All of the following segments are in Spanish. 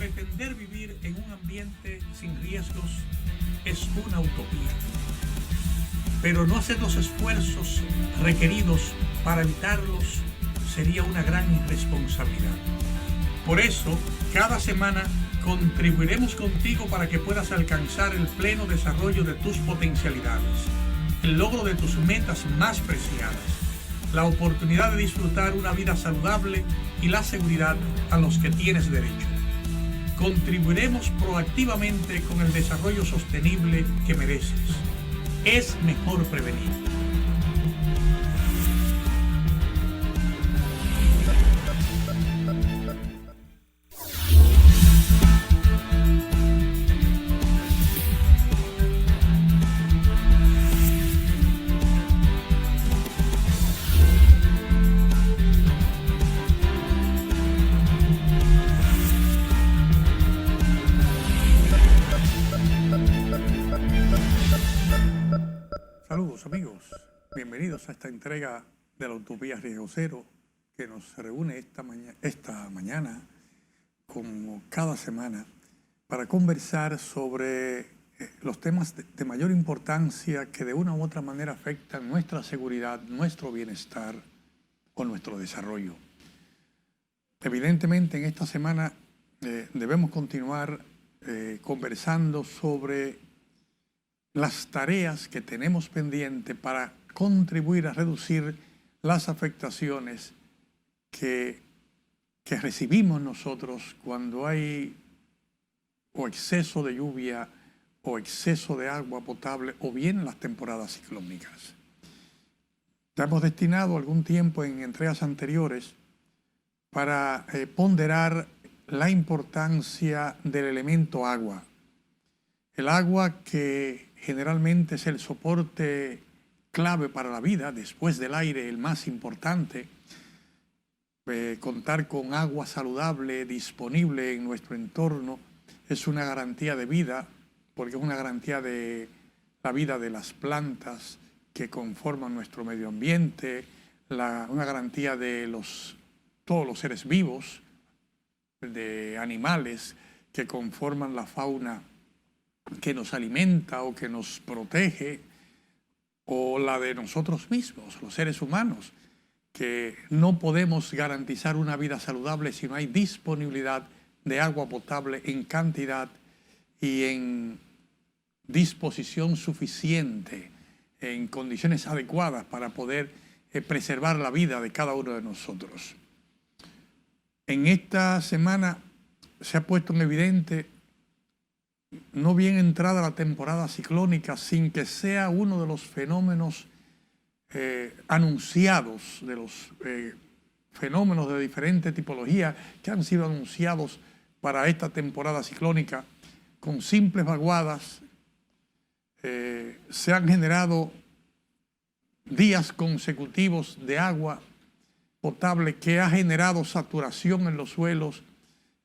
Pretender vivir en un ambiente sin riesgos es una utopía, pero no hacer los esfuerzos requeridos para evitarlos sería una gran irresponsabilidad. Por eso, cada semana contribuiremos contigo para que puedas alcanzar el pleno desarrollo de tus potencialidades, el logro de tus metas más preciadas, la oportunidad de disfrutar una vida saludable y la seguridad a los que tienes derecho. Contribuiremos proactivamente con el desarrollo sostenible que mereces. Es mejor prevenir. Saludos amigos, bienvenidos a esta entrega de la Utopía Riesgo Cero que nos reúne esta mañana, como cada semana, para conversar sobre los temas de mayor importancia que de una u otra manera afectan nuestra seguridad, nuestro bienestar o nuestro desarrollo. Evidentemente en esta semana debemos continuar conversando sobre las tareas que tenemos pendiente para contribuir a reducir las afectaciones que recibimos nosotros cuando hay o exceso de lluvia o exceso de agua potable o bien las temporadas ciclónicas. Ya hemos destinado algún tiempo en entregas anteriores para ponderar la importancia del elemento agua. El agua, que generalmente es el soporte clave para la vida, después del aire el más importante. Contar con agua saludable disponible en nuestro entorno es una garantía de vida, porque es una garantía de la vida de las plantas que conforman nuestro medio ambiente, una garantía de todos los seres vivos, de animales que conforman la fauna que nos alimenta o que nos protege, o la de nosotros mismos, los seres humanos, que no podemos garantizar una vida saludable si no hay disponibilidad de agua potable en cantidad y en disposición suficiente, en condiciones adecuadas para poder preservar la vida de cada uno de nosotros. En esta semana se ha puesto en evidente, no bien entrada la temporada ciclónica, sin que sea uno de los fenómenos anunciados, de los fenómenos de diferente tipología que han sido anunciados para esta temporada ciclónica, con simples vaguadas se han generado días consecutivos de agua potable que ha generado saturación en los suelos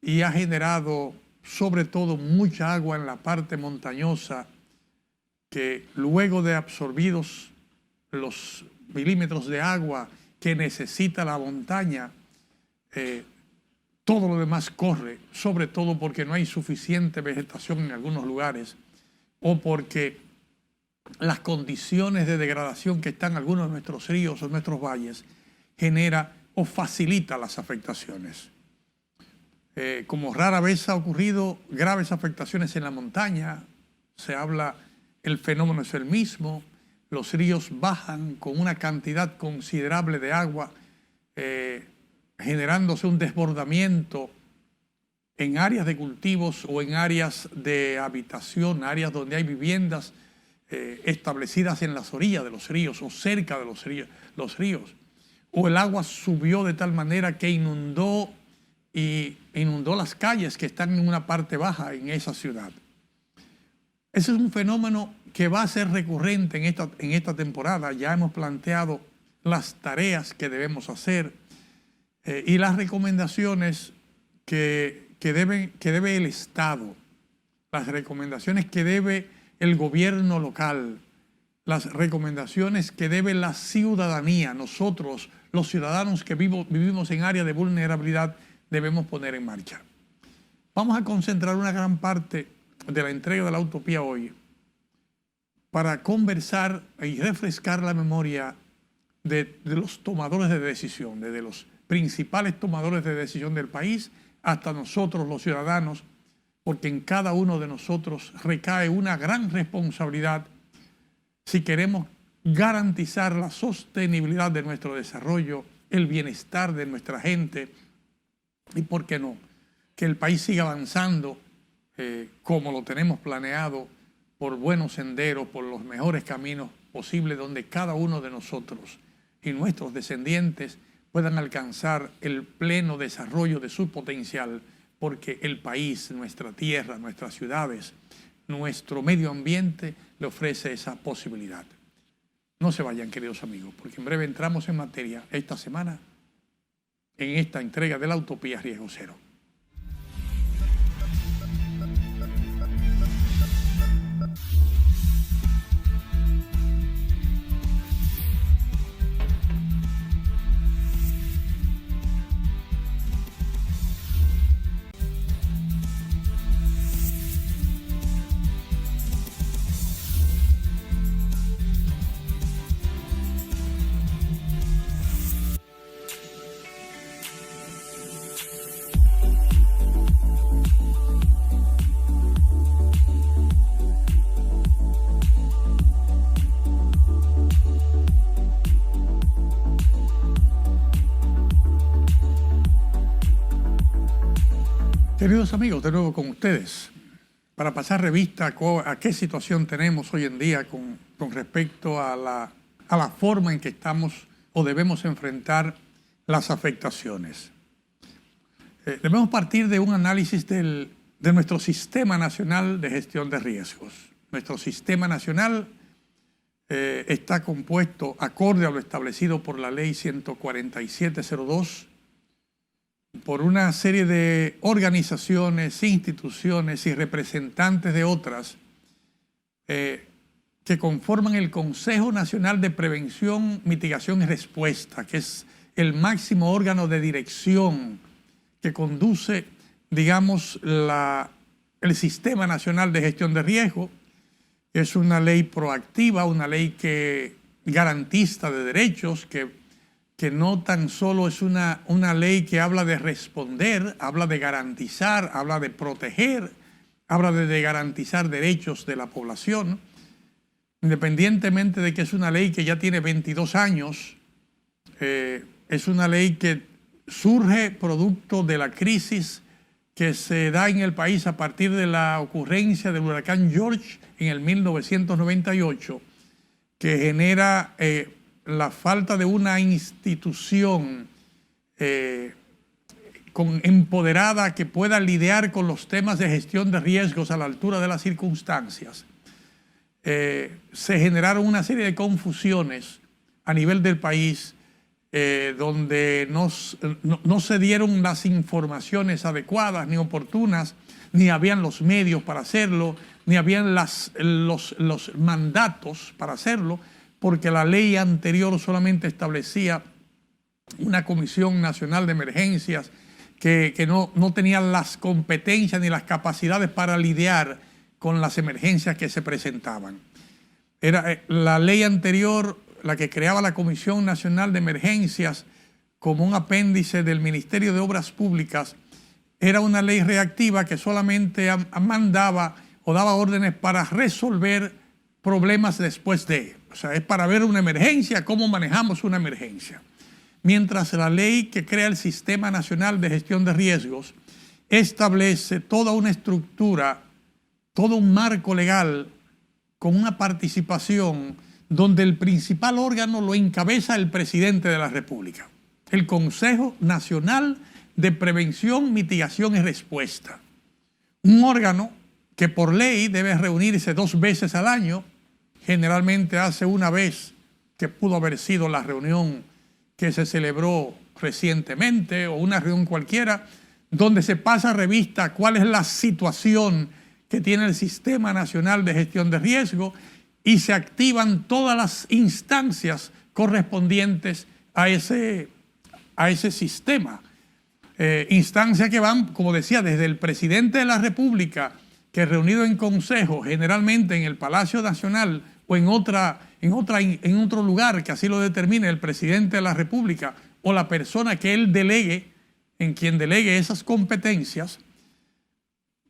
y ha generado sobre todo mucha agua en la parte montañosa, que luego de absorbidos los milímetros de agua que necesita la montaña, todo lo demás corre, sobre todo porque no hay suficiente vegetación en algunos lugares o porque las condiciones de degradación que están en algunos de nuestros ríos o nuestros valles genera o facilita las afectaciones. Como rara vez ha ocurrido graves afectaciones en la montaña, se habla, el fenómeno es el mismo, los ríos bajan con una cantidad considerable de agua, generándose un desbordamiento en áreas de cultivos o en áreas de habitación, áreas donde hay viviendas establecidas en las orillas de los ríos o cerca de los ríos. O el agua subió de tal manera que inundó las calles que están en una parte baja en esa ciudad. Ese es un fenómeno que va a ser recurrente en esta temporada. Ya hemos planteado las tareas que debemos hacer y las recomendaciones que debe el Estado, las recomendaciones que debe el gobierno local, las recomendaciones que debe la ciudadanía, nosotros, los ciudadanos que vivimos en áreas de vulnerabilidad, debemos poner en marcha. Vamos a concentrar una gran parte de la entrega de la utopía hoy para conversar y refrescar la memoria de los tomadores de decisión, desde los principales tomadores de decisión del país hasta nosotros los ciudadanos, porque en cada uno de nosotros recae una gran responsabilidad si queremos garantizar la sostenibilidad de nuestro desarrollo, el bienestar de nuestra gente y, ¿por qué no?, que el país siga avanzando como lo tenemos planeado, por buenos senderos, por los mejores caminos posibles, donde cada uno de nosotros y nuestros descendientes puedan alcanzar el pleno desarrollo de su potencial, porque el país, nuestra tierra, nuestras ciudades, nuestro medio ambiente le ofrece esa posibilidad. No se vayan, queridos amigos, porque en breve entramos en materia esta semana en esta entrega de la Utopía Riesgo Cero. Queridos amigos, de nuevo con ustedes, para pasar revista a qué situación tenemos hoy en día con respecto a la forma en que estamos o debemos enfrentar las afectaciones. Debemos partir de un análisis de nuestro Sistema Nacional de Gestión de Riesgos. Nuestro Sistema Nacional está compuesto acorde a lo establecido por la Ley 14702, por una serie de organizaciones, instituciones y representantes de otras que conforman el Consejo Nacional de Prevención, Mitigación y Respuesta, que es el máximo órgano de dirección que conduce, digamos, el Sistema Nacional de Gestión de Riesgo. Es una ley proactiva, una ley que garantista de derechos, que no tan solo es una ley que habla de responder, habla de garantizar, habla de proteger, habla de garantizar derechos de la población, independientemente de que es una ley que ya tiene 22 años, es una ley que surge producto de la crisis que se da en el país a partir de la ocurrencia del huracán George en el 1998, que genera la falta de una institución empoderada que pueda lidiar con los temas de gestión de riesgos a la altura de las circunstancias. Se generaron una serie de confusiones a nivel del país donde no se dieron las informaciones adecuadas ni oportunas, ni habían los medios para hacerlo, ni habían los mandatos para hacerlo, porque la ley anterior solamente establecía una Comisión Nacional de Emergencias que no tenía las competencias ni las capacidades para lidiar con las emergencias que se presentaban. Era la ley anterior, la que creaba la Comisión Nacional de Emergencias como un apéndice del Ministerio de Obras Públicas, era una ley reactiva que solamente mandaba o daba órdenes para resolver problemas después de. O sea, es para ver una emergencia, cómo manejamos una emergencia. Mientras la ley que crea el Sistema Nacional de Gestión de Riesgos establece toda una estructura, todo un marco legal con una participación donde el principal órgano lo encabeza el presidente de la República, el Consejo Nacional de Prevención, Mitigación y Respuesta. Un órgano que por ley debe reunirse 2 veces al año. Generalmente hace una vez, que pudo haber sido la reunión que se celebró recientemente o una reunión cualquiera, donde se pasa revista cuál es la situación que tiene el Sistema Nacional de Gestión de Riesgo y se activan todas las instancias correspondientes a ese sistema. instancias que van, como decía, desde el presidente de la República, que reunido en consejo, generalmente en el Palacio Nacional o en otro lugar que así lo determine el presidente de la República o la persona que él delegue, en quien delegue esas competencias,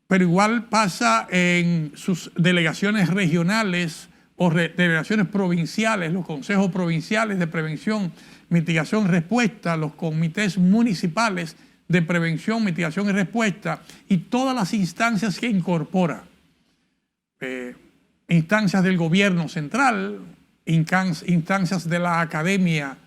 pero igual pasa en sus delegaciones regionales o delegaciones provinciales, los consejos provinciales de prevención, mitigación y respuesta, los comités municipales de prevención, mitigación y respuesta y todas las instancias que incorpora. Instancias del gobierno central, instancias de la academia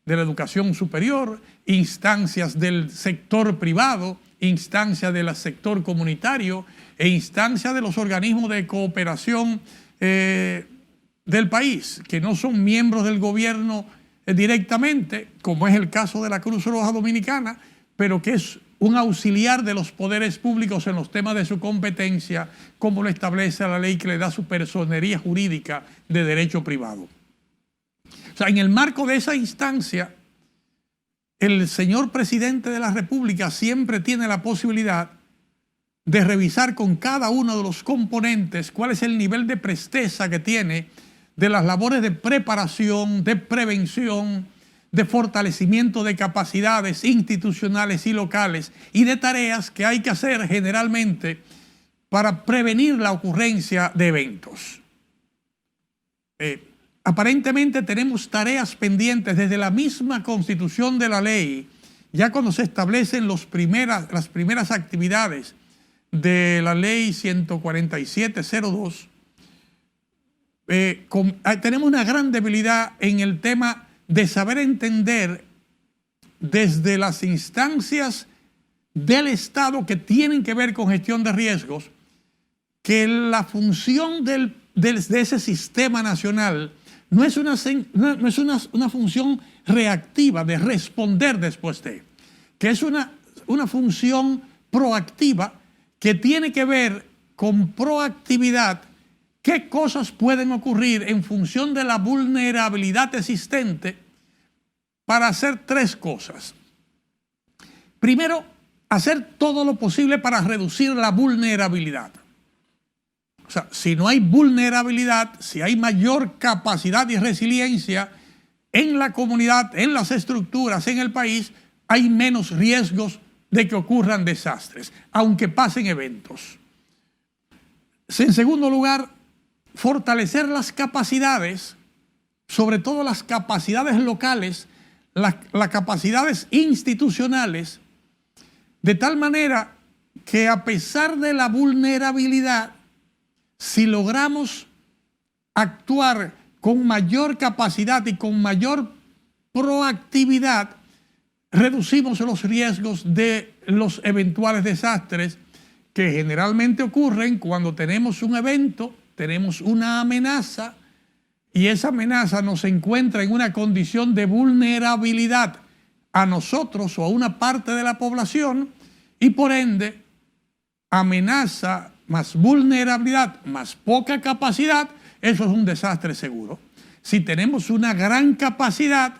de la educación superior, instancias del sector privado, instancias del sector comunitario e instancias de los organismos de cooperación del país, que no son miembros del gobierno directamente, como es el caso de la Cruz Roja Dominicana, pero que es un auxiliar de los poderes públicos en los temas de su competencia, como lo establece la ley que le da su personería jurídica de derecho privado. O sea, en el marco de esa instancia, el señor presidente de la República siempre tiene la posibilidad de revisar con cada uno de los componentes cuál es el nivel de presteza que tiene de las labores de preparación, de prevención, de fortalecimiento de capacidades institucionales y locales y de tareas que hay que hacer generalmente para prevenir la ocurrencia de eventos. Aparentemente tenemos tareas pendientes desde la misma constitución de la ley, ya cuando se establecen las primeras actividades de la ley 147.02, tenemos una gran debilidad en el tema de saber entender desde las instancias del Estado que tienen que ver con gestión de riesgos, que la función de ese sistema nacional no es una función reactiva de responder después de, que es una función proactiva que tiene que ver con proactividad. ¿Qué cosas pueden ocurrir en función de la vulnerabilidad existente para hacer tres cosas? Primero, hacer todo lo posible para reducir la vulnerabilidad. O sea, si no hay vulnerabilidad, si hay mayor capacidad y resiliencia en la comunidad, en las estructuras, en el país, hay menos riesgos de que ocurran desastres, aunque pasen eventos. En segundo lugar, fortalecer las capacidades, sobre todo las capacidades locales, las capacidades institucionales, de tal manera que a pesar de la vulnerabilidad, si logramos actuar con mayor capacidad y con mayor proactividad, reducimos los riesgos de los eventuales desastres que generalmente ocurren cuando tenemos un evento, tenemos una amenaza y esa amenaza nos encuentra en una condición de vulnerabilidad a nosotros o a una parte de la población y por ende amenaza más vulnerabilidad más poca capacidad, eso es un desastre seguro. Si tenemos una gran capacidad,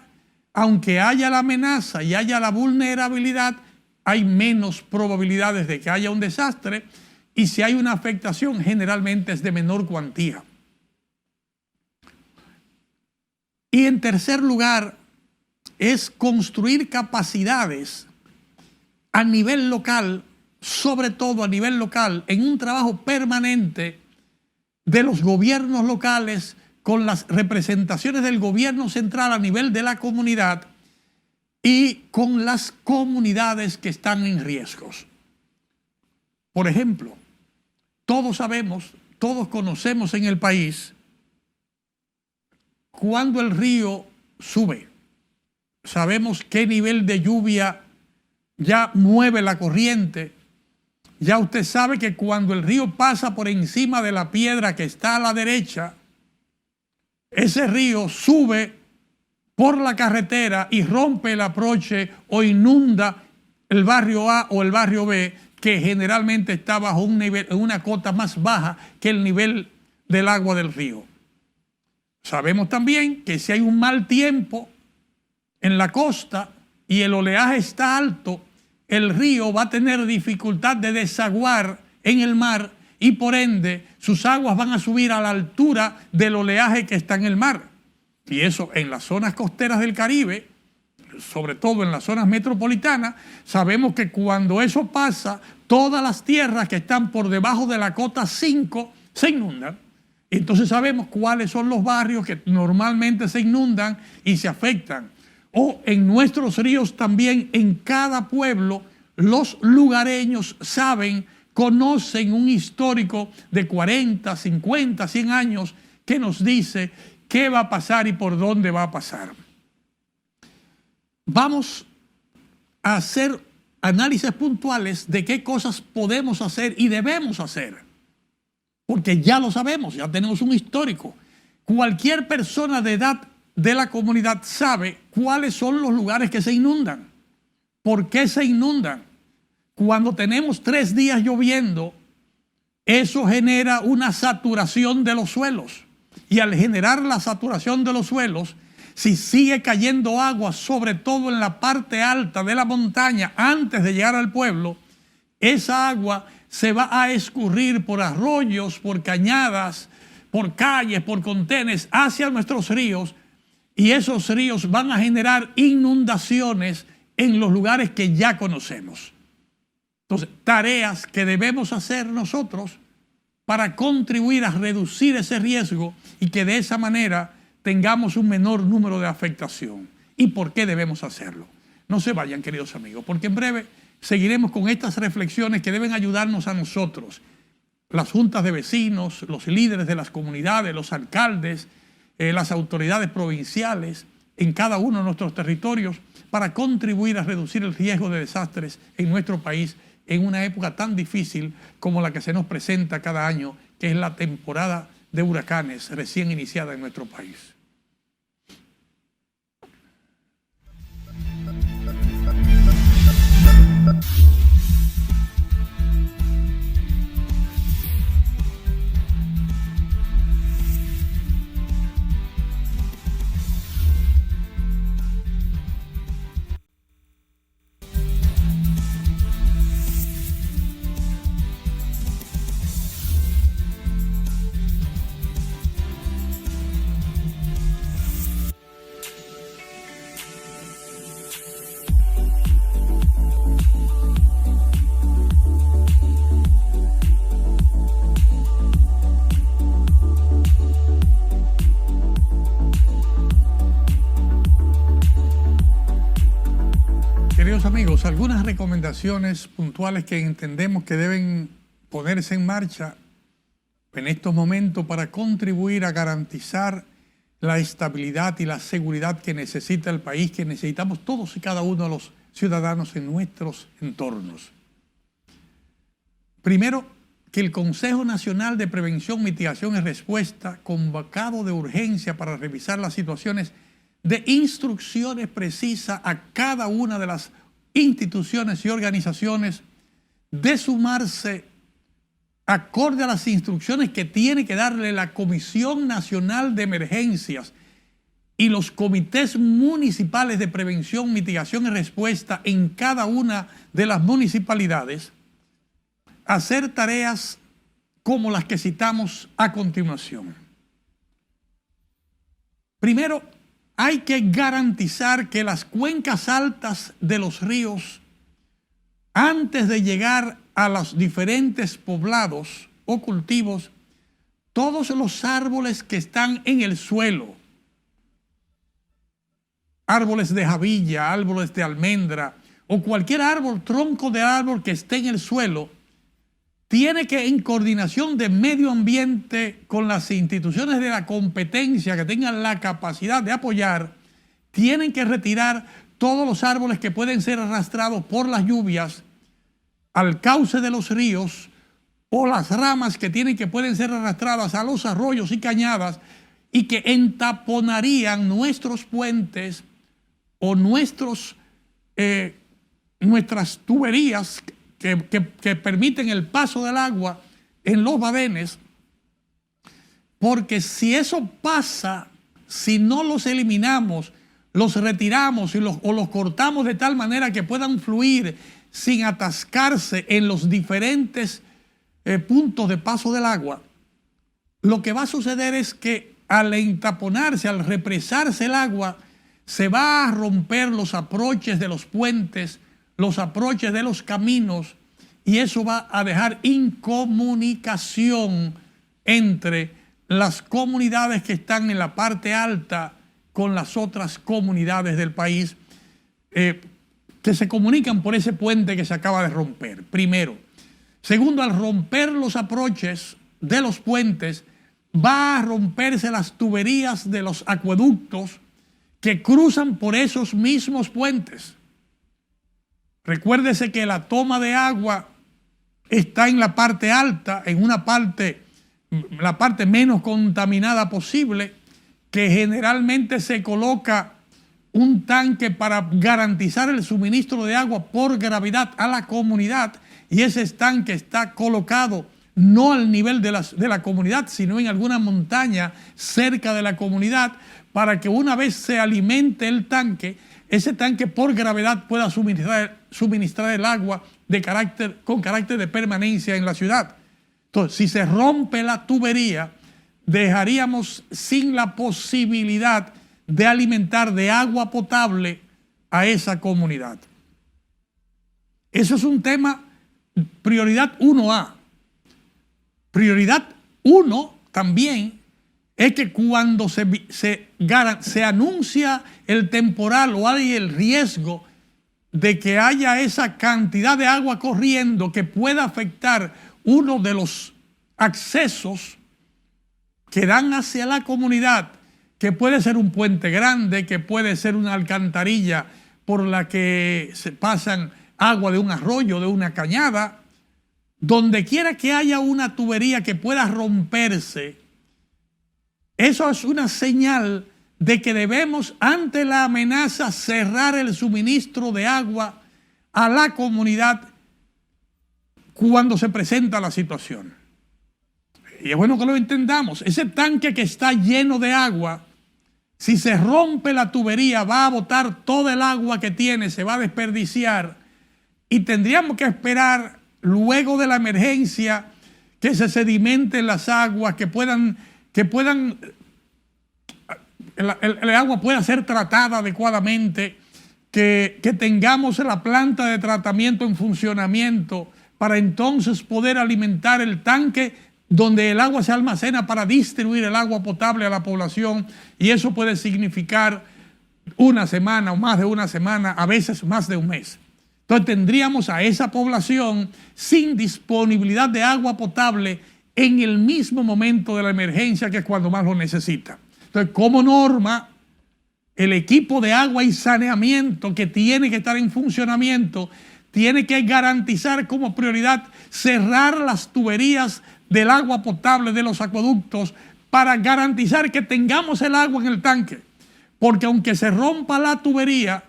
aunque haya la amenaza y haya la vulnerabilidad, hay menos probabilidades de que haya un desastre y si hay una afectación generalmente es de menor cuantía. Y en tercer lugar es construir capacidades a nivel local, sobre todo a nivel local, en un trabajo permanente de los gobiernos locales con las representaciones del gobierno central a nivel de la comunidad y con las comunidades que están en riesgos. Por ejemplo, todos sabemos, todos conocemos en el país cuando el río sube. Sabemos qué nivel de lluvia ya mueve la corriente. Ya usted sabe que cuando el río pasa por encima de la piedra que está a la derecha, ese río sube por la carretera y rompe el aproche o inunda el barrio A o el barrio B, que generalmente está bajo un nivel, una cota más baja que el nivel del agua del río. Sabemos también que si hay un mal tiempo en la costa y el oleaje está alto, el río va a tener dificultad de desaguar en el mar y por ende sus aguas van a subir a la altura del oleaje que está en el mar. Y eso en las zonas costeras del Caribe, sobre todo en las zonas metropolitanas, sabemos que cuando eso pasa, todas las tierras que están por debajo de la cota 5 se inundan. Entonces sabemos cuáles son los barrios que normalmente se inundan y se afectan. O en nuestros ríos también, en cada pueblo, los lugareños saben, conocen un histórico de 40, 50, 100 años que nos dice qué va a pasar y por dónde va a pasar. Vamos a hacer análisis puntuales de qué cosas podemos hacer y debemos hacer, porque ya lo sabemos, ya tenemos un histórico. Cualquier persona de edad de la comunidad sabe cuáles son los lugares que se inundan, por qué se inundan. Cuando tenemos 3 días lloviendo, eso genera una saturación de los suelos. Y al generar la saturación de los suelos, si sigue cayendo agua, sobre todo en la parte alta de la montaña, antes de llegar al pueblo, esa agua se va a escurrir por arroyos, por cañadas, por calles, por contenes, hacia nuestros ríos, y esos ríos van a generar inundaciones en los lugares que ya conocemos. Entonces, tareas que debemos hacer nosotros para contribuir a reducir ese riesgo y que de esa manera tengamos un menor número de afectación. ¿Y por qué debemos hacerlo? No se vayan, queridos amigos, porque en breve seguiremos con estas reflexiones que deben ayudarnos a nosotros, las juntas de vecinos, los líderes de las comunidades, los alcaldes, las autoridades provinciales en cada uno de nuestros territorios, para contribuir a reducir el riesgo de desastres en nuestro país en una época tan difícil como la que se nos presenta cada año, que es la temporada de huracanes recién iniciada en nuestro país. Queridos amigos, algunas recomendaciones puntuales que entendemos que deben ponerse en marcha en estos momentos para contribuir a garantizar la estabilidad y la seguridad que necesita el país, que necesitamos todos y cada uno de los ciudadanos en nuestros entornos. Primero, que el Consejo Nacional de Prevención, Mitigación y Respuesta, convocado de urgencia para revisar las situaciones de instrucciones precisas a cada una de las instituciones y organizaciones de sumarse acorde a las instrucciones que tiene que darle la Comisión Nacional de Emergencias y los comités municipales de prevención, mitigación y respuesta en cada una de las municipalidades, a hacer tareas como las que citamos a continuación. Primero, hay que garantizar que las cuencas altas de los ríos, antes de llegar a los diferentes poblados o cultivos, todos los árboles que están en el suelo, árboles de javilla, árboles de almendra o cualquier árbol, tronco de árbol que esté en el suelo, tiene que, en coordinación de medio ambiente con las instituciones de la competencia que tengan la capacidad de apoyar, tienen que retirar todos los árboles que pueden ser arrastrados por las lluvias al cauce de los ríos, o las ramas que pueden ser arrastradas a los arroyos y cañadas y que entaponarían nuestros puentes o nuestras tuberías que permiten el paso del agua en los badenes, porque si eso pasa, si no los eliminamos, los retiramos o los cortamos de tal manera que puedan fluir sin atascarse en los diferentes puntos de paso del agua, lo que va a suceder es que al entaponarse, al represarse el agua, se va a romper los aproches de los puentes, los aproches de los caminos, y eso va a dejar incomunicación entre las comunidades que están en la parte alta con las otras comunidades del país que se comunican por ese puente que se acaba de romper, primero. Segundo, al romper los aproches de los puentes, va a romperse las tuberías de los acueductos que cruzan por esos mismos puentes. Recuérdese que la toma de agua está en la parte alta, en una parte, la parte menos contaminada posible, que generalmente se coloca un tanque para garantizar el suministro de agua por gravedad a la comunidad, y ese tanque está colocado no al nivel de la comunidad, sino en alguna montaña cerca de la comunidad, para que una vez se alimente el tanque, ese tanque por gravedad pueda suministrar el agua con carácter de permanencia en la ciudad. Entonces, si se rompe la tubería, dejaríamos sin la posibilidad de alimentar de agua potable a esa comunidad. Eso es un tema, prioridad 1A. Prioridad 1 también es que cuando se anuncia el temporal o hay el riesgo de que haya esa cantidad de agua corriendo que pueda afectar uno de los accesos que dan hacia la comunidad, que puede ser un puente grande, que puede ser una alcantarilla por la que se pasan agua de un arroyo, de una cañada, donde quiera que haya una tubería que pueda romperse, eso es una señal de que debemos, ante la amenaza, cerrar el suministro de agua a la comunidad cuando se presenta la situación. Y es bueno que lo entendamos. Ese tanque que está lleno de agua, si se rompe la tubería, va a botar todo el agua que tiene, se va a desperdiciar, y tendríamos que esperar luego de la emergencia que se sedimenten las aguas, el agua pueda ser tratada adecuadamente, que tengamos la planta de tratamiento en funcionamiento para entonces poder alimentar el tanque donde el agua se almacena para distribuir el agua potable a la población, y eso puede significar una semana o más de una semana, a veces más de un mes. Entonces tendríamos a esa población sin disponibilidad de agua potable en el mismo momento de la emergencia, que es cuando más lo necesita. Entonces, como norma, el equipo de agua y saneamiento que tiene que estar en funcionamiento tiene que garantizar como prioridad cerrar las tuberías del agua potable de los acueductos para garantizar que tengamos el agua en el tanque. Porque aunque se rompa la tubería,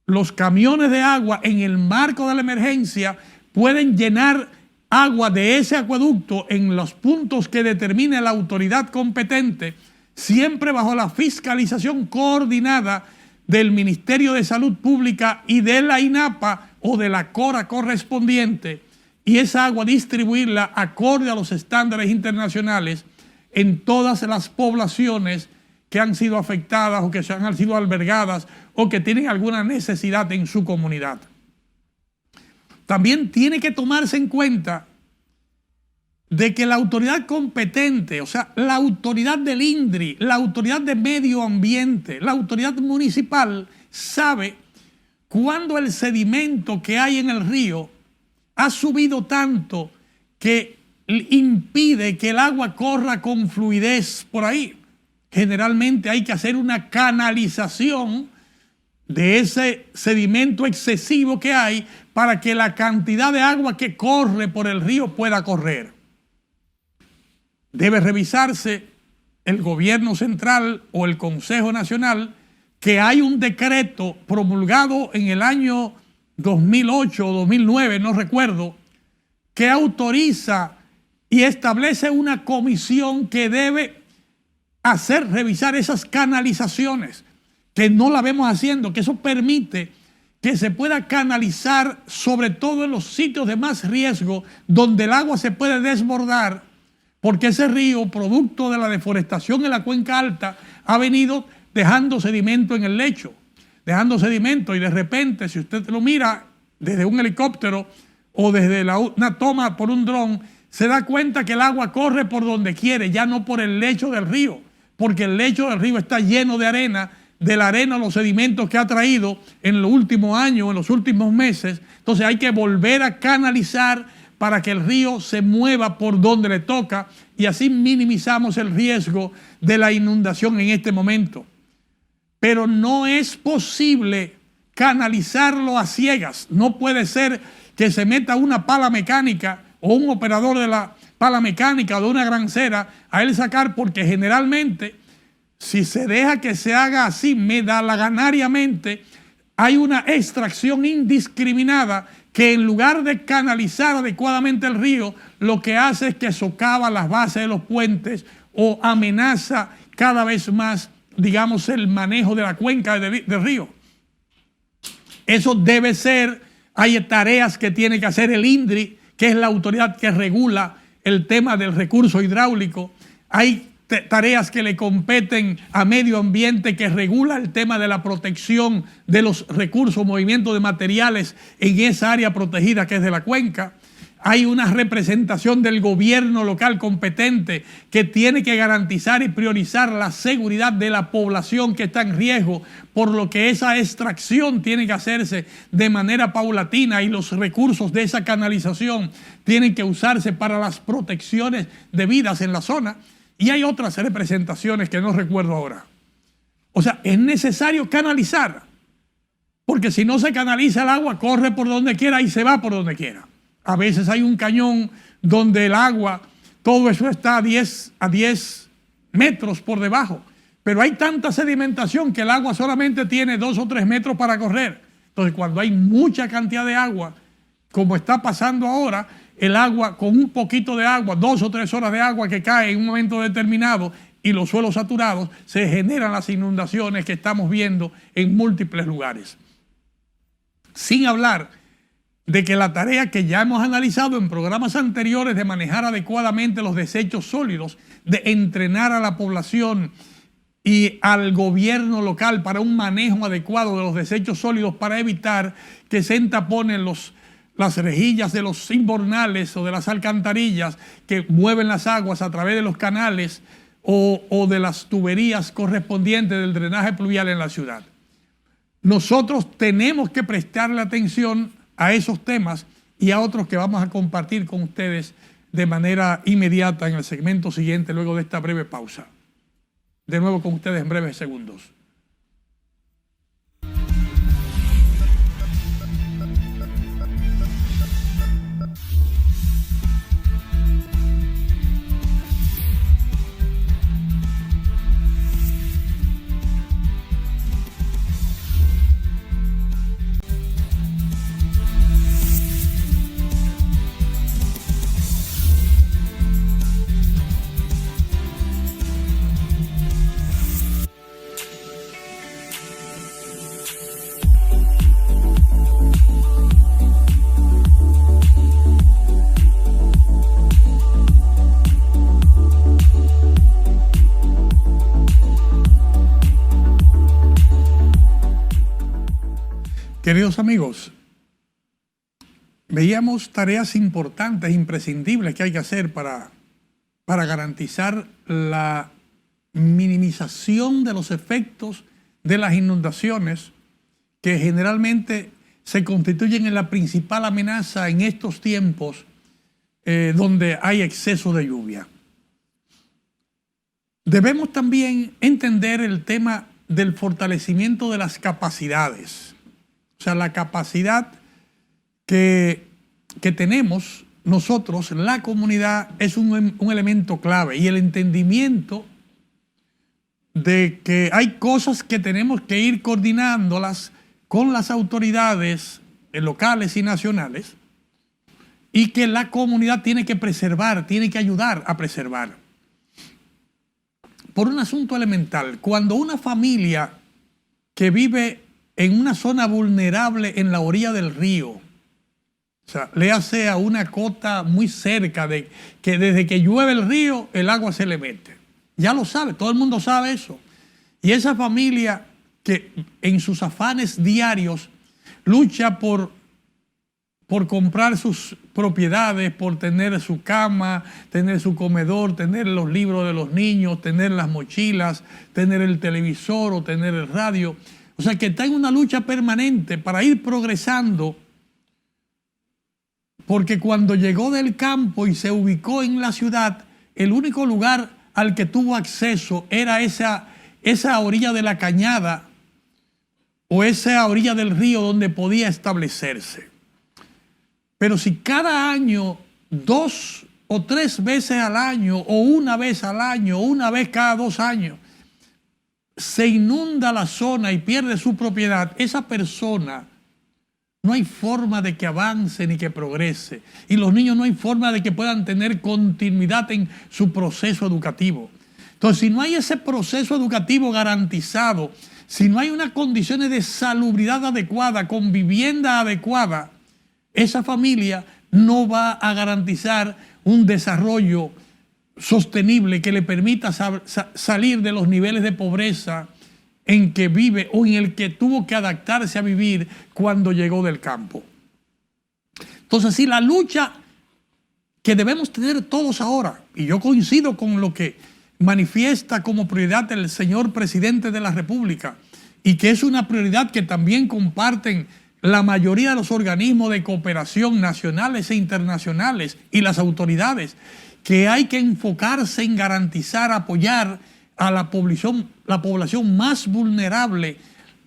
los camiones de agua en el marco de la emergencia pueden llenar agua de ese acueducto en los puntos que determine la autoridad competente, siempre bajo la fiscalización coordinada del Ministerio de Salud Pública y de la INAPA o de la CORA correspondiente, y esa agua distribuirla acorde a los estándares internacionales en todas las poblaciones que han sido afectadas o que han sido albergadas o que tienen alguna necesidad en su comunidad. También tiene que tomarse en cuenta de que la autoridad competente, o sea, la autoridad del INDRI, la autoridad de medio ambiente, la autoridad municipal, sabe cuándo el sedimento que hay en el río ha subido tanto que impide que el agua corra con fluidez por ahí. Generalmente hay que hacer una canalización de ese sedimento excesivo que hay para que la cantidad de agua que corre por el río pueda correr. Debe revisarse el gobierno central o el Consejo Nacional que hay un decreto promulgado en el año 2008 o 2009, no recuerdo, que autoriza y establece una comisión que debe revisar esas canalizaciones, que no la vemos haciendo, que eso permite que se pueda canalizar, sobre todo en los sitios de más riesgo, donde el agua se puede desbordar, porque ese río, producto de la deforestación en la cuenca alta, ha venido dejando sedimento en el lecho, dejando sedimento, y de repente, si usted lo mira desde un helicóptero o desde una toma por un dron, se da cuenta que el agua corre por donde quiere, ya no por el lecho del río, porque el lecho del río está lleno de arena, de la arena los sedimentos que ha traído en los últimos años, en los últimos meses. Entonces hay que volver a canalizar para que el río se mueva por donde le toca, y así minimizamos el riesgo de la inundación en este momento. Pero no es posible canalizarlo a ciegas. No puede ser que se meta una pala mecánica o un operador de la pala mecánica o de una grancera a él sacar, porque generalmente, si se deja que se haga así medalaganariamente, hay una extracción indiscriminada que, en lugar de canalizar adecuadamente el río, lo que hace es que socava las bases de los puentes o amenaza cada vez más, digamos, el manejo de la cuenca del río. Eso debe ser, hay tareas que tiene que hacer el INDRI, que es la autoridad que regula el tema del recurso hidráulico. Hay tareas que le competen a Medio Ambiente, que regula el tema de la protección de los recursos, movimiento de materiales en esa área protegida que es de la cuenca. Hay una representación del gobierno local competente que tiene que garantizar y priorizar la seguridad de la población que está en riesgo, por lo que esa extracción tiene que hacerse de manera paulatina, y los recursos de esa canalización tienen que usarse para las protecciones debidas en la zona. Y hay otras representaciones que no recuerdo ahora. O sea, es necesario canalizar, porque si no se canaliza, el agua corre por donde quiera y se va por donde quiera. A veces hay un cañón donde el agua, todo eso está a 10 metros por debajo, pero hay tanta sedimentación que el agua solamente tiene 2 o 3 metros para correr. Entonces, cuando hay mucha cantidad de agua, como está pasando ahora, el agua, con un poquito de agua, 2 o 3 horas de agua que cae en un momento determinado y los suelos saturados, se generan las inundaciones que estamos viendo en múltiples lugares. Sin hablar de que la tarea que ya hemos analizado en programas anteriores de manejar adecuadamente los desechos sólidos, de entrenar a la población y al gobierno local para un manejo adecuado de los desechos sólidos, para evitar que se entaponen las rejillas de los invernales o de las alcantarillas que mueven las aguas a través de los canales o de las tuberías correspondientes del drenaje pluvial en la ciudad. Nosotros tenemos que prestarle atención a esos temas y a otros que vamos a compartir con ustedes de manera inmediata en el segmento siguiente, luego de esta breve pausa. De nuevo con ustedes en breves segundos. Queridos amigos, veíamos tareas importantes, imprescindibles que hay que hacer para garantizar la minimización de los efectos de las inundaciones, que generalmente se constituyen en la principal amenaza en estos tiempos donde hay exceso de lluvia. Debemos también entender el tema del fortalecimiento de las capacidades. O sea, la capacidad que tenemos nosotros, la comunidad, es un elemento clave, y el entendimiento de que hay cosas que tenemos que ir coordinándolas con las autoridades locales y nacionales, y que la comunidad tiene que preservar, tiene que ayudar a preservar. Por un asunto elemental, cuando una familia que vive en una zona vulnerable en la orilla del río. O sea, léase a una cota muy cerca de que desde que llueve el río, el agua se le mete. Ya lo sabe, todo el mundo sabe eso. Y esa familia que en sus afanes diarios lucha por comprar sus propiedades, por tener su cama, tener su comedor, tener los libros de los niños, tener las mochilas, tener el televisor o tener el radio. O sea, que está en una lucha permanente para ir progresando, porque cuando llegó del campo y se ubicó en la ciudad, el único lugar al que tuvo acceso era esa orilla de la cañada o esa orilla del río donde podía establecerse. Pero si cada año, 2 o 3 veces al año, o una vez al año, o una vez cada 2 años, se inunda la zona y pierde su propiedad, esa persona no hay forma de que avance ni que progrese. Y los niños no hay forma de que puedan tener continuidad en su proceso educativo. Entonces, si no hay ese proceso educativo garantizado, si no hay unas condiciones de salubridad adecuada, con vivienda adecuada, esa familia no va a garantizar un desarrollo sostenible que le permita salir de los niveles de pobreza en que vive o en el que tuvo que adaptarse a vivir cuando llegó del campo. Entonces, si la lucha que debemos tener todos ahora, y yo coincido con lo que manifiesta como prioridad el señor presidente de la República, y que es una prioridad que también comparten la mayoría de los organismos de cooperación nacionales e internacionales y las autoridades, que hay que enfocarse en garantizar, apoyar a la población más vulnerable,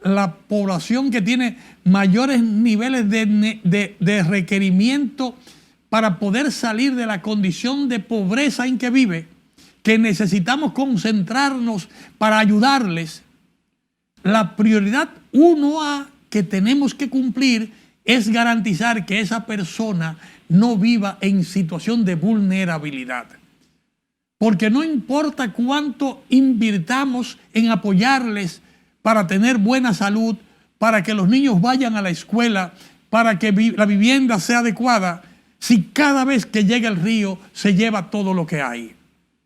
la población que tiene mayores niveles de requerimiento para poder salir de la condición de pobreza en que vive, que necesitamos concentrarnos para ayudarles. La prioridad 1A que tenemos que cumplir es garantizar que esa persona no viva en situación de vulnerabilidad. Porque no importa cuánto invirtamos en apoyarles para tener buena salud, para que los niños vayan a la escuela, para que la vivienda sea adecuada, si cada vez que llega el río se lleva todo lo que hay.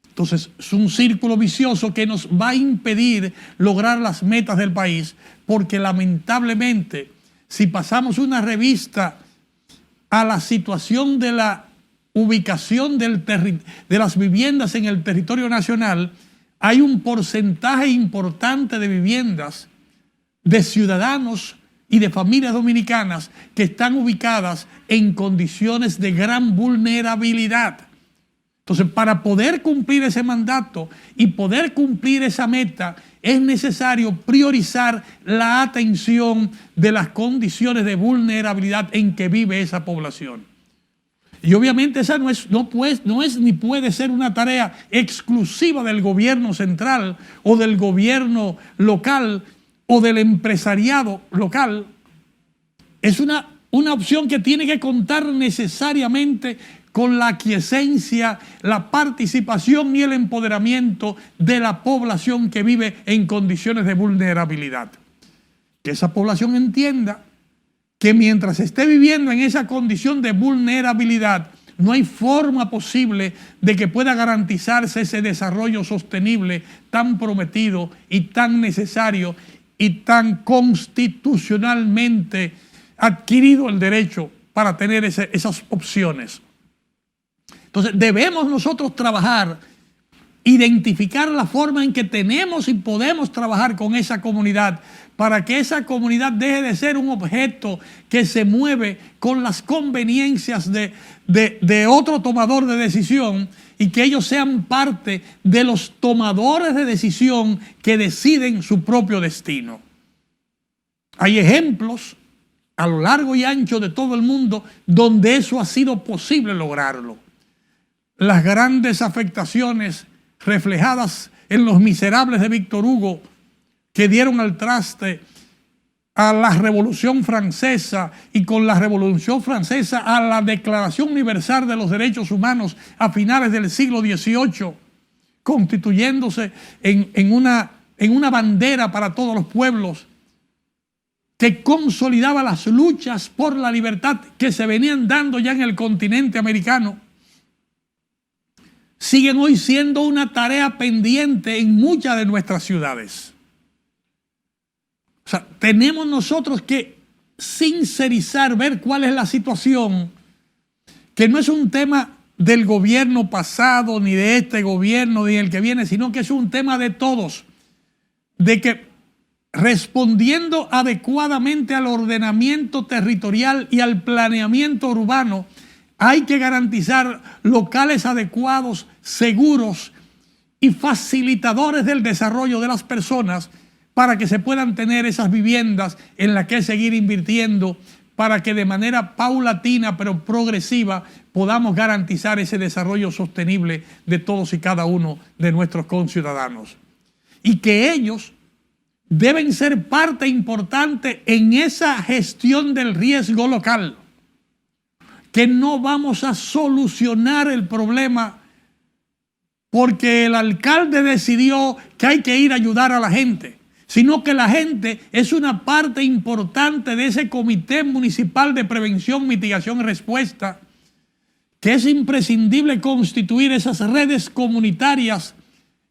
Entonces es un círculo vicioso que nos va a impedir lograr las metas del país, porque lamentablemente si pasamos una revista a la situación de la ubicación de las viviendas en el territorio nacional, hay un porcentaje importante de viviendas de ciudadanos y de familias dominicanas que están ubicadas en condiciones de gran vulnerabilidad. Entonces, para poder cumplir ese mandato y poder cumplir esa meta, es necesario priorizar la atención de las condiciones de vulnerabilidad en que vive esa población. Y obviamente esa no es ni puede ser una tarea exclusiva del gobierno central o del gobierno local o del empresariado local. Es una opción que tiene que contar necesariamente con la aquiescencia, la participación y el empoderamiento de la población que vive en condiciones de vulnerabilidad. Que esa población entienda que mientras esté viviendo en esa condición de vulnerabilidad, no hay forma posible de que pueda garantizarse ese desarrollo sostenible tan prometido y tan necesario y tan constitucionalmente adquirido el derecho para tener esas opciones. Entonces debemos nosotros trabajar, identificar la forma en que tenemos y podemos trabajar con esa comunidad para que esa comunidad deje de ser un objeto que se mueve con las conveniencias de otro tomador de decisión y que ellos sean parte de los tomadores de decisión que deciden su propio destino. Hay ejemplos a lo largo y ancho de todo el mundo donde eso ha sido posible lograrlo. Las grandes afectaciones reflejadas en Los Miserables de Víctor Hugo, que dieron al traste a la Revolución Francesa y con la Revolución Francesa a la Declaración Universal de los Derechos Humanos a finales del siglo XVIII, constituyéndose en una bandera para todos los pueblos, que consolidaba las luchas por la libertad que se venían dando ya en el continente americano, siguen hoy siendo una tarea pendiente en muchas de nuestras ciudades. O sea, tenemos nosotros que sincerizar, ver cuál es la situación, que no es un tema del gobierno pasado, ni de este gobierno, ni del que viene, sino que es un tema de todos, de que respondiendo adecuadamente al ordenamiento territorial y al planeamiento urbano, hay que garantizar locales adecuados, seguros y facilitadores del desarrollo de las personas para que se puedan tener esas viviendas en las que seguir invirtiendo, para que de manera paulatina pero progresiva podamos garantizar ese desarrollo sostenible de todos y cada uno de nuestros conciudadanos. Y que ellos deben ser parte importante en esa gestión del riesgo local. Que no vamos a solucionar el problema porque el alcalde decidió que hay que ir a ayudar a la gente, sino que la gente es una parte importante de ese Comité Municipal de Prevención, Mitigación y Respuesta, que es imprescindible constituir esas redes comunitarias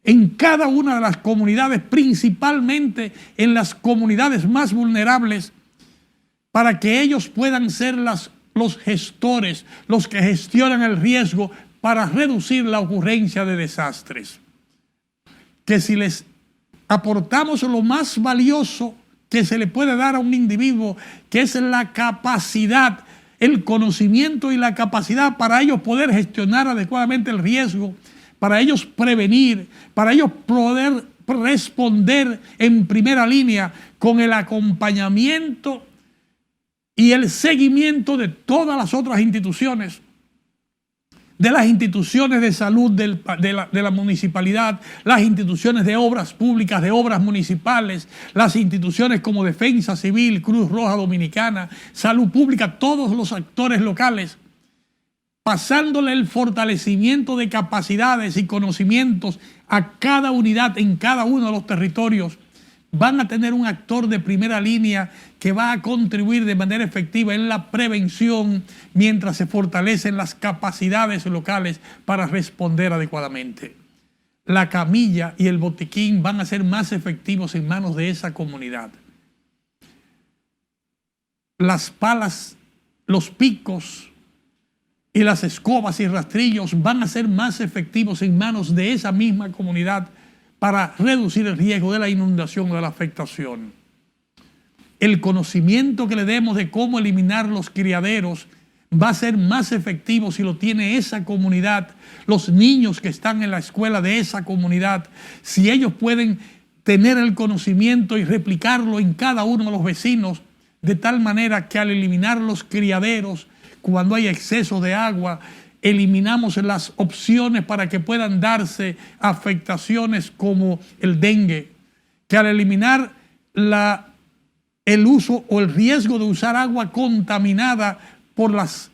en cada una de las comunidades, principalmente en las comunidades más vulnerables, para que ellos puedan ser los gestores, los que gestionan el riesgo para reducir la ocurrencia de desastres. Que si les aportamos lo más valioso que se le puede dar a un individuo, que es la capacidad, el conocimiento y la capacidad para ellos poder gestionar adecuadamente el riesgo, para ellos prevenir, para ellos poder responder en primera línea con el acompañamiento y el seguimiento de todas las otras instituciones, de las instituciones de salud de la municipalidad, las instituciones de obras públicas, de obras municipales, las instituciones como Defensa Civil, Cruz Roja Dominicana, Salud Pública, todos los actores locales, pasándole el fortalecimiento de capacidades y conocimientos a cada unidad en cada uno de los territorios, van a tener un actor de primera línea que va a contribuir de manera efectiva en la prevención mientras se fortalecen las capacidades locales para responder adecuadamente. La camilla y el botiquín van a ser más efectivos en manos de esa comunidad. Las palas, los picos y las escobas y rastrillos van a ser más efectivos en manos de esa misma comunidad para reducir el riesgo de la inundación o de la afectación. El conocimiento que le demos de cómo eliminar los criaderos va a ser más efectivo si lo tiene esa comunidad, los niños que están en la escuela de esa comunidad, si ellos pueden tener el conocimiento y replicarlo en cada uno de los vecinos, de tal manera que al eliminar los criaderos, cuando hay exceso de agua, eliminamos las opciones para que puedan darse afectaciones como el dengue, que al eliminar el uso o el riesgo de usar agua contaminada por las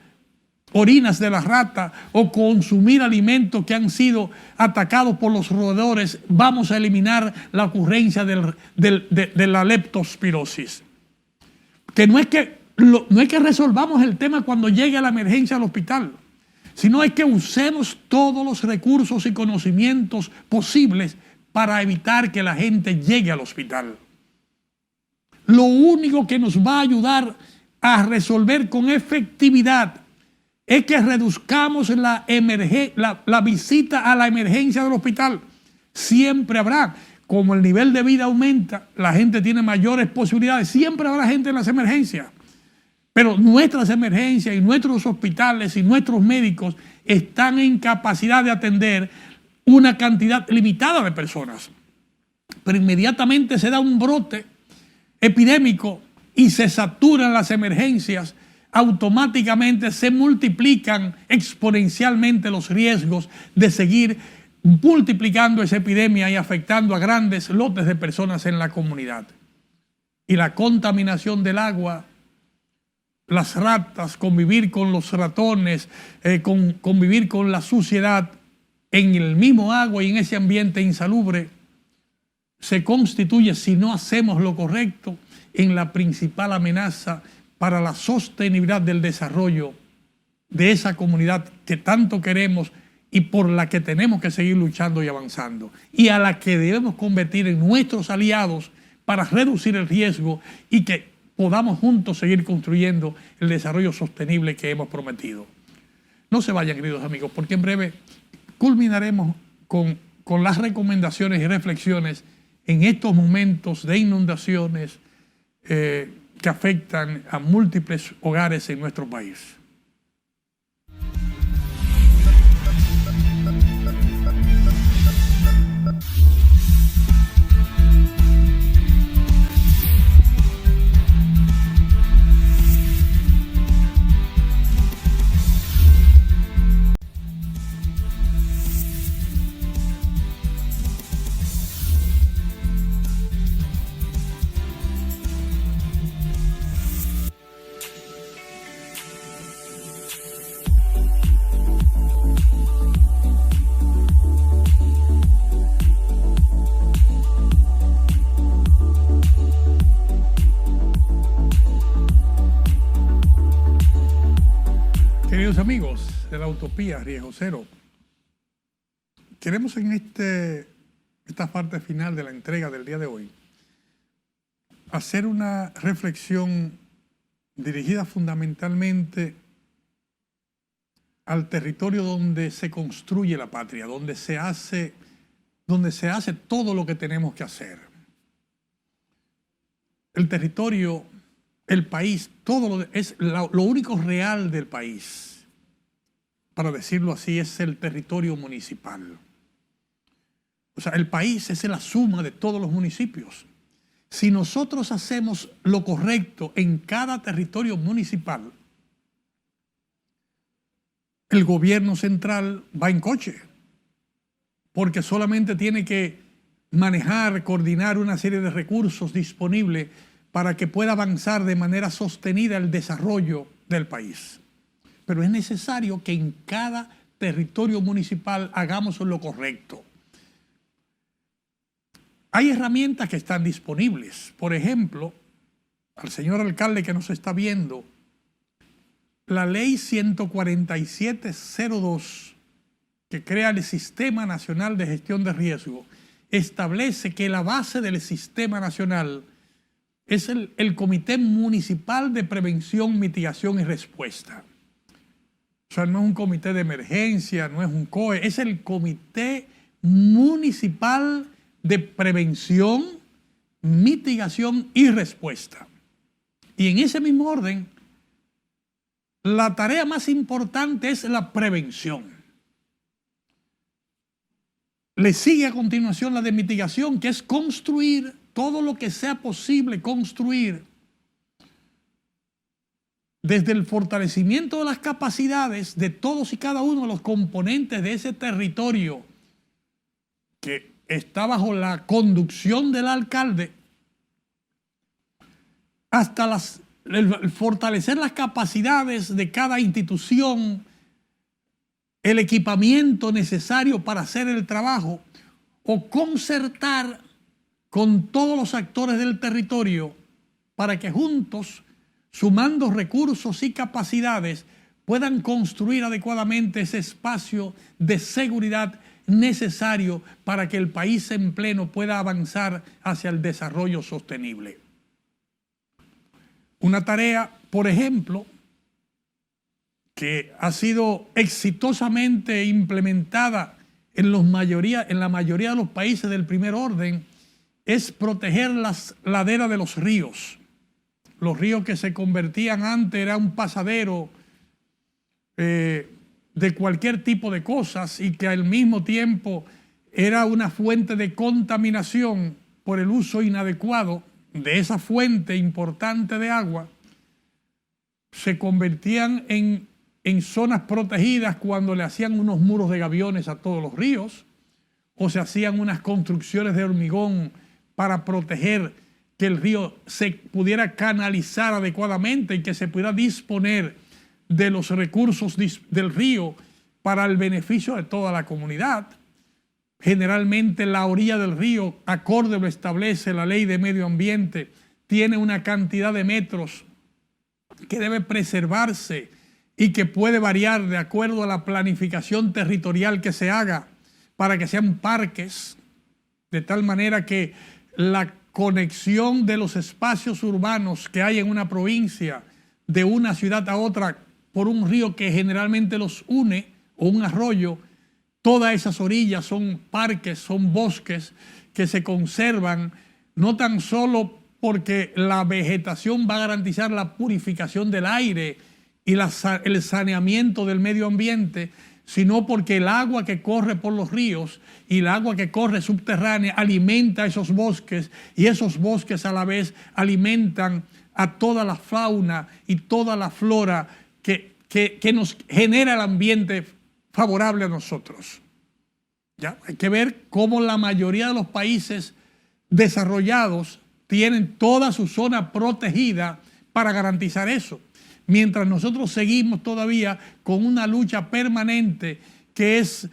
orinas de la rata o consumir alimentos que han sido atacados por los roedores, vamos a eliminar la ocurrencia de la leptospirosis. Que no es que resolvamos el tema cuando llegue a la emergencia al hospital, sino es que usemos todos los recursos y conocimientos posibles para evitar que la gente llegue al hospital. Lo único que nos va a ayudar a resolver con efectividad es que reduzcamos la visita a la emergencia del hospital. Siempre habrá, como el nivel de vida aumenta, la gente tiene mayores posibilidades, siempre habrá gente en las emergencias. Pero nuestras emergencias y nuestros hospitales y nuestros médicos están en capacidad de atender una cantidad limitada de personas. Pero inmediatamente se da un brote epidémico y se saturan las emergencias, automáticamente se multiplican exponencialmente los riesgos de seguir multiplicando esa epidemia y afectando a grandes lotes de personas en la comunidad. Y la contaminación del agua, las ratas, convivir con los ratones, convivir con la suciedad en el mismo agua y en ese ambiente insalubre, se constituye, si no hacemos lo correcto, en la principal amenaza para la sostenibilidad del desarrollo de esa comunidad que tanto queremos y por la que tenemos que seguir luchando y avanzando, y a la que debemos convertir en nuestros aliados para reducir el riesgo y que podamos juntos seguir construyendo el desarrollo sostenible que hemos prometido. No se vayan, queridos amigos, porque en breve culminaremos con las recomendaciones y reflexiones en estos momentos de inundaciones que afectan a múltiples hogares en nuestro país. Queridos amigos de la Utopía Riesgo Cero, queremos en esta parte final de la entrega del día de hoy hacer una reflexión dirigida fundamentalmente al territorio donde se construye la patria, donde se hace todo lo que tenemos que hacer. El territorio, el país, es lo único real del país, para decirlo así, es el territorio municipal. O sea, el país es la suma de todos los municipios. Si nosotros hacemos lo correcto en cada territorio municipal, el gobierno central va en coche, porque solamente tiene que manejar, coordinar una serie de recursos disponibles para que pueda avanzar de manera sostenida el desarrollo del país. Pero es necesario que en cada territorio municipal hagamos lo correcto. Hay herramientas que están disponibles. Por ejemplo, al señor alcalde que nos está viendo, la ley 14702, que crea el Sistema Nacional de Gestión de Riesgo, establece que la base del Sistema Nacional es el Comité Municipal de Prevención, Mitigación y Respuesta. O sea, no es un comité de emergencia, no es un COE, es el Comité Municipal de Prevención, Mitigación y Respuesta. Y en ese mismo orden, la tarea más importante es la prevención. Le sigue a continuación la de mitigación, que es construir todo lo que sea posible construir, desde el fortalecimiento de las capacidades de todos y cada uno de los componentes de ese territorio que está bajo la conducción del alcalde, hasta el fortalecer las capacidades de cada institución, el equipamiento necesario para hacer el trabajo, o concertar con todos los actores del territorio para que juntos, sumando recursos y capacidades, puedan construir adecuadamente ese espacio de seguridad necesario para que el país en pleno pueda avanzar hacia el desarrollo sostenible. Una tarea, por ejemplo, que ha sido exitosamente implementada en la mayoría de los países del primer orden, es proteger las laderas de los ríos. Los ríos que se convertían antes era un pasadero de cualquier tipo de cosas y que al mismo tiempo era una fuente de contaminación por el uso inadecuado de esa fuente importante de agua, se convertían en zonas protegidas cuando le hacían unos muros de gaviones a todos los ríos, o se hacían unas construcciones de hormigón para proteger que el río se pudiera canalizar adecuadamente y que se pudiera disponer de los recursos del río para el beneficio de toda la comunidad. Generalmente la orilla del río, acorde lo establece la ley de medio ambiente, tiene una cantidad de metros que debe preservarse y que puede variar de acuerdo a la planificación territorial que se haga para que sean parques, de tal manera que la conexión de los espacios urbanos que hay en una provincia, de una ciudad a otra, por un río que generalmente los une, o un arroyo, todas esas orillas son parques, son bosques que se conservan, no tan solo porque la vegetación va a garantizar la purificación del aire y el saneamiento del medio ambiente, sino porque el agua que corre por los ríos y el agua que corre subterránea alimenta esos bosques, y esos bosques a la vez alimentan a toda la fauna y toda la flora que nos genera el ambiente favorable a nosotros. ¿Ya? Hay que ver cómo la mayoría de los países desarrollados tienen toda su zona protegida para garantizar eso. Mientras nosotros seguimos todavía con una lucha permanente que es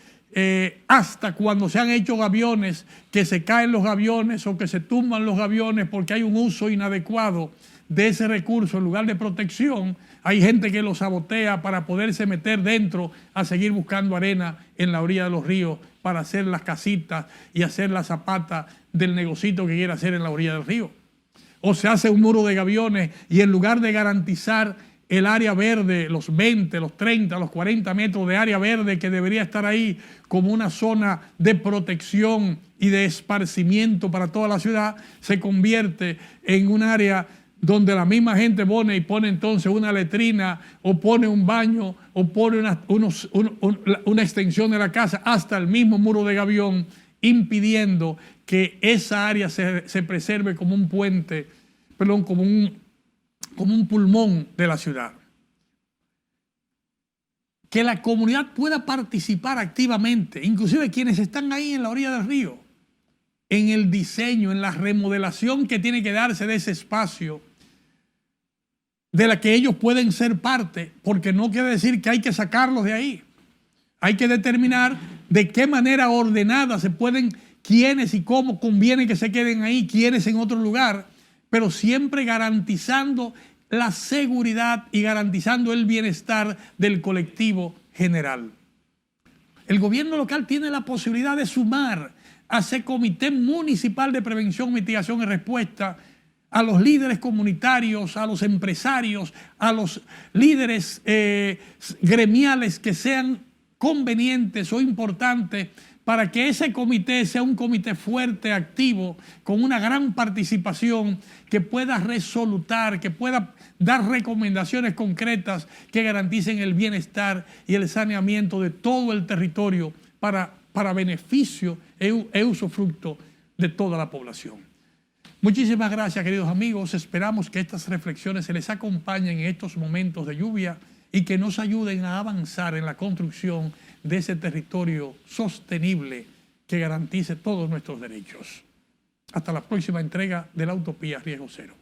hasta cuando se han hecho gaviones, que se caen los gaviones o que se tumban los gaviones porque hay un uso inadecuado de ese recurso en lugar de protección, hay gente que lo sabotea para poderse meter dentro a seguir buscando arena en la orilla de los ríos para hacer las casitas y hacer la zapata del negocito que quiere hacer en la orilla del río. O se hace un muro de gaviones y en lugar de garantizar el área verde, los 20, los 30, los 40 metros de área verde que debería estar ahí como una zona de protección y de esparcimiento para toda la ciudad, se convierte en un área donde la misma gente pone entonces una letrina o pone un baño o pone una extensión de la casa, hasta el mismo muro de gavión, impidiendo que esa área se preserve como un puente, perdón, como un pulmón de la ciudad. Que la comunidad pueda participar activamente, inclusive quienes están ahí en la orilla del río, en el diseño, en la remodelación que tiene que darse de ese espacio, de la que ellos pueden ser parte, porque no quiere decir que hay que sacarlos de ahí. Hay que determinar de qué manera ordenada se pueden, quiénes y cómo conviene que se queden ahí, quiénes en otro lugar, pero siempre garantizando la seguridad y garantizando el bienestar del colectivo general. El gobierno local tiene la posibilidad de sumar a ese Comité Municipal de Prevención, Mitigación y Respuesta a los líderes comunitarios, a los empresarios, a los líderes gremiales que sean convenientes o importantes para que ese comité sea un comité fuerte, activo, con una gran participación, que pueda resolutar, que pueda dar recomendaciones concretas que garanticen el bienestar y el saneamiento de todo el territorio para beneficio e usufructo de toda la población. Muchísimas gracias, queridos amigos. Esperamos que estas reflexiones se les acompañen en estos momentos de lluvia y que nos ayuden a avanzar en la construcción de ese territorio sostenible que garantice todos nuestros derechos. Hasta la próxima entrega de la Utopía Riesgo Cero.